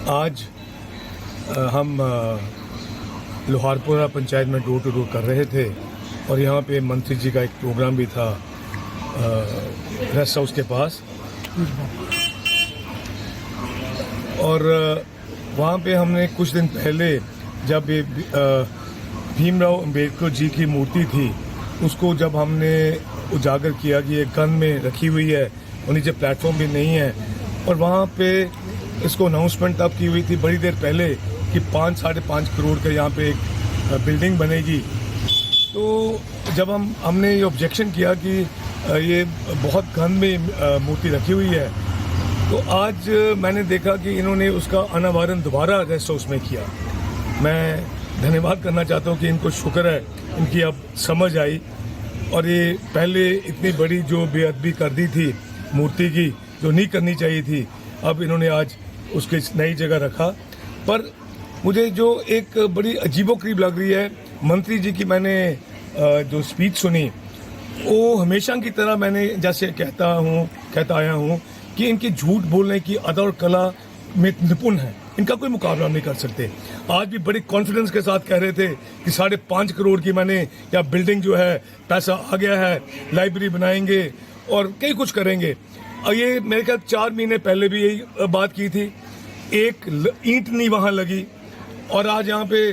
आज हम लोहारपुरा पंचायत में डोर टू डोर कर रहे थे और यहाँ पे मंत्री जी का एक प्रोग्राम भी था रेस्ट हाउस के पास, और वहाँ पे हमने कुछ दिन पहले जब ये भीमराव अंबेडकर जी की मूर्ति थी उसको जब हमने उजागर किया कि ये गन में रखी हुई है और नीचे प्लेटफॉर्म भी नहीं है, और वहाँ पे इसको अनाउंसमेंट तब की हुई थी बड़ी देर पहले कि 5-5.5 करोड़ का यहाँ पे एक बिल्डिंग बनेगी। तो जब हमने ये ऑब्जेक्शन किया कि ये बहुत गन में मूर्ति रखी हुई है, तो आज मैंने देखा कि इन्होंने उसका अनावरण दोबारा रेस्ट हाउस में किया। मैं धन्यवाद करना चाहता हूँ कि इनको शुक्र है, इनकी अब समझ आई, और ये पहले इतनी बड़ी जो बेअदबी कर दी थी मूर्ति की, जो नहीं करनी चाहिए थी, अब इन्होंने आज उसकी नई जगह रखा। पर मुझे जो एक बड़ी अजीबोगरीब लग रही है, मंत्री जी की मैंने जो स्पीच सुनी, वो हमेशा की तरह मैंने जैसे कहता आया हूँ कि इनकी झूठ बोलने की अदा और कला में निपुण है, इनका कोई मुकाबला नहीं कर सकते। आज भी बड़ी कॉन्फिडेंस के साथ कह रहे थे कि 5.5 करोड़ की मैंने या बिल्डिंग जो है पैसा आ गया है, लाइब्रेरी बनाएंगे और कई कुछ करेंगे। और ये मेरे ख्याल 4 महीने पहले भी यही बात की थी, एक ईंट नहीं वहाँ लगी, और आज यहाँ पे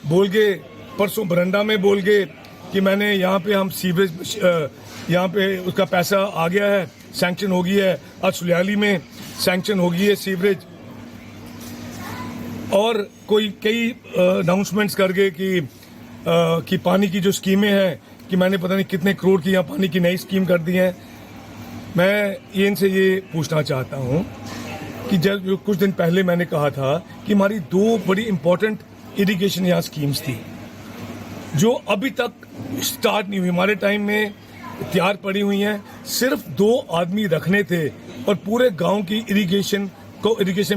बोल गए, परसों बरंडा में बोल गए कि मैंने यहाँ पे हम सीवरेज यहाँ पे उसका पैसा आ गया है, सैंक्शन हो गई है, आज सुलियाली में सैंक्शन हो गई है सीवरेज, और कई अनाउंसमेंट्स कर गए कि पानी की जो स्कीमें हैं कि मैंने पता नहीं कितने करोड़ की यहाँ पानी की नई स्कीम कर दी है। मैं इनसे ये पूछना चाहता हूँ कि जब कुछ दिन पहले मैंने कहा था कि हमारी 2 बड़ी इंपॉर्टेंट इरिगेशन यहाँ स्कीम्स थी जो अभी तक स्टार्ट नहीं हुई, हमारे टाइम में तैयार पड़ी हुई हैं, सिर्फ 2 आदमी रखने थे और पूरे गांव की इरिगेशन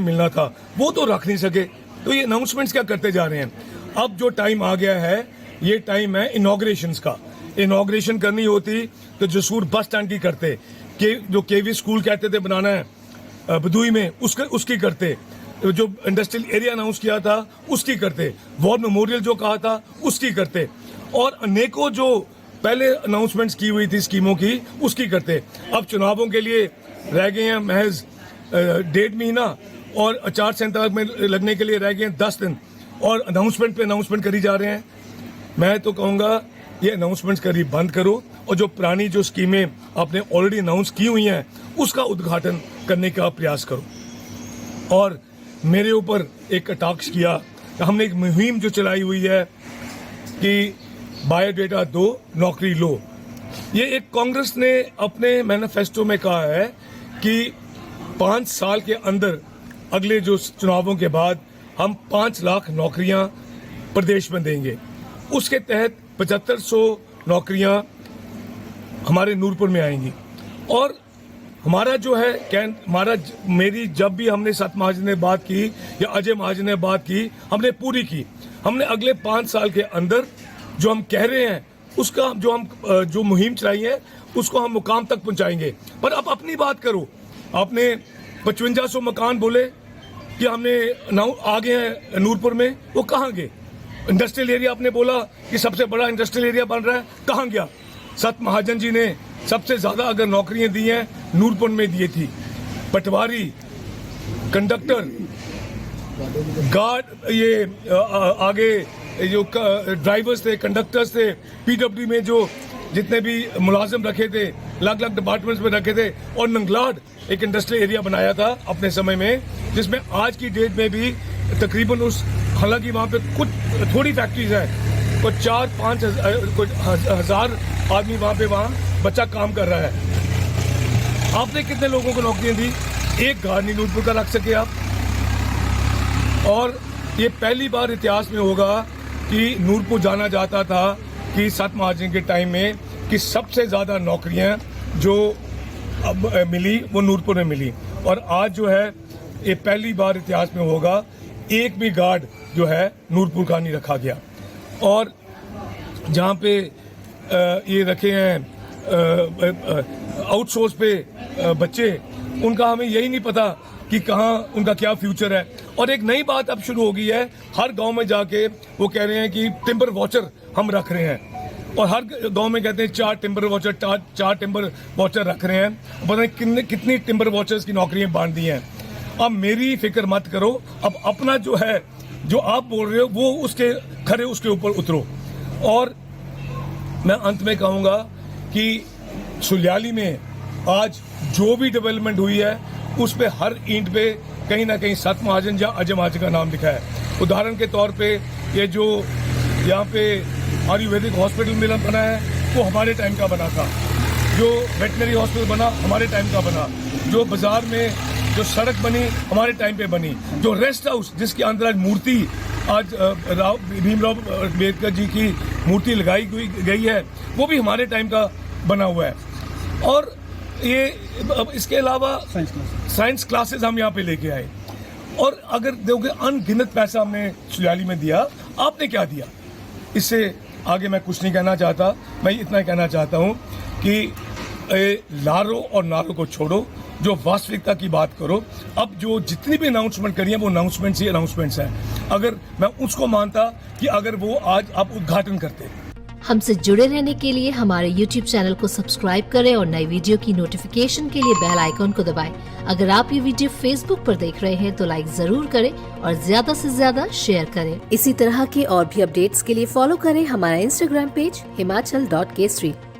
मिलना था, वो तो रख नहीं सके। तो ये अनाउंसमेंट्स क्या करते जा रहे हैं? अब जो टाइम आ गया है, ये टाइम है इनॉग्रेशंस का। इनॉग्रेशन करनी होती तो जसूर बस स्टैंड की करते, जो केवी स्कूल कहते थे बनाना है बदुई में, उसकी करते, जो इंडस्ट्रियल एरिया अनाउंस किया था उसकी करते, वॉर मेमोरियल जो कहा था उसकी करते, और अनेकों जो पहले अनाउंसमेंट्स की हुई थी स्कीमों की उसकी करते। अब चुनावों के लिए रह गए हैं महज 1.5 महीना, और आचार संहिता में लगने के लिए रह गए हैं 10 दिन, और अनाउंसमेंट पे अनाउंसमेंट करी जा रहे हैं। मैं तो कहूँगा ये अनाउंसमेंट्स करी बंद करो, और जो पुरानी जो स्कीमें आपने ऑलरेडी अनाउंस की हुई हैं उसका उद्घाटन करने का प्रयास करो। और मेरे ऊपर एक कटाक्ष किया, हमने एक मुहिम जो चलाई हुई है कि बायोडेटा दो नौकरी लो। ये एक कांग्रेस ने अपने मैनिफेस्टो में कहा है कि 5 साल के अंदर अगले जो चुनावों के बाद हम 5 लाख नौकरियां प्रदेश में देंगे। उसके तहत 7500 नौकरियां हमारे नूरपुर में आएंगी, और हमारा जो है मेरी जब भी हमने सत महाजन ने बात की या अजय महाजन ने बात की, हमने पूरी की। हमने अगले 5 साल के अंदर जो हम कह रहे हैं उसका जो मुहिम चलाई है उसको हम मुकाम तक पहुंचाएंगे। पर अब अपनी बात करो, आपने 5500 मकान बोले कि हमने आ गए हैं नूरपुर में, वो कहाँ गए? इंडस्ट्रियल एरिया आपने बोला कि सबसे बड़ा इंडस्ट्रियल एरिया बन रहा है, कहाँ गया? सत महाजन जी ने सबसे ज्यादा अगर नौकरियां दी हैं नूरपुर में दी थी। पटवारी, कंडक्टर, गार्ड, ये आगे जो ड्राइवर्स थे, कंडक्टर्स थे, पीडब्ल्यू में जो जितने भी मुलाजिम रखे थे, अलग अलग डिपार्टमेंट्स में रखे थे, और नंगलाड एक इंडस्ट्रियल एरिया बनाया था अपने समय में, जिसमें आज की डेट में भी तकरीबन हालांकि वहाँ पे कुछ थोड़ी फैक्ट्रीज है, कुछ 4-5 हजार आदमी वहाँ बच्चा काम कर रहा है। आपने कितने लोगों को नौकरियां दी? एक गार्ड नहीं नूरपुर का रख सके आप। और ये पहली बार इतिहास में होगा कि नूरपुर जाना जाता था कि सत महाजन के टाइम में कि सबसे ज्यादा नौकरियां जो अब मिली वो नूरपुर में मिली, और आज जो है ये पहली बार इतिहास में होगा एक भी गार्ड जो है नूरपुर का नहीं रखा गया। और जहाँ पे ये रखे हैं आउटसोर्स पे बच्चे, उनका हमें यही नहीं पता कि कहाँ उनका क्या फ्यूचर है। और एक नई बात अब शुरू हो गई है, हर गांव में जाके वो कह रहे हैं कि टिम्बर वॉचर हम रख रहे हैं, और हर गांव में कहते हैं 4 टिम्बर वॉचर रख रहे हैं। पता नहीं कितनी टिम्बर वॉचर्स की नौकरियां बांट दी हैं। अब मेरी फिक्र मत करो, अब अपना जो है, जो आप बोल रहे हो वो उसके खरे उसके ऊपर उतरो। और मैं अंत में कहूंगा कि सुलियाली में आज जो भी डेवलपमेंट हुई है उस पे हर ईंट पे कहीं ना कहीं सत महाजन या अजय महाजन का नाम लिखा है। उदाहरण के तौर पे ये जो यहाँ पे आयुर्वेदिक हॉस्पिटल बना है वो हमारे टाइम का बना था, जो वेटनरी हॉस्पिटल बना हमारे टाइम का बना, जो बाजार में जो सड़क बनी हमारे टाइम पे बनी, जो रेस्ट हाउस जिसके अंदर आज मूर्ति आज भीमराव अम्बेडकर जी की मूर्ति लगाई गई है वो भी हमारे टाइम का बना हुआ है। और ये इसके अलावा साइंस क्लासेस हम यहाँ पे लेके आए, और अगर देखोगे अनगिनत पैसा हमने सुलियाली में दिया। आपने क्या दिया? इससे आगे मैं कुछ नहीं कहना चाहता, मैं इतना कहना चाहता हूँ कि लारो और नारो को छोड़ो, जो वास्तविकता की बात करो। अब जो जितनी भी अनाउंसमेंट करी है वो अनाउंसमेंट्स ही अनाउंसमेंट्स हैं। अगर मैं उसको मानता कि अगर वो आज आप उद्घाटन करते। हमसे जुड़े रहने के लिए हमारे YouTube चैनल को सब्सक्राइब करें और नई वीडियो की नोटिफिकेशन के लिए बेल आइकॉन को दबाएं। अगर आप ये वीडियो Facebook पर देख रहे हैं तो लाइक जरूर करें और ज्यादा से ज्यादा शेयर करें। इसी तरह के और भी अपडेट्स के लिए फॉलो करें हमारा Instagram पेज himachal.kesri।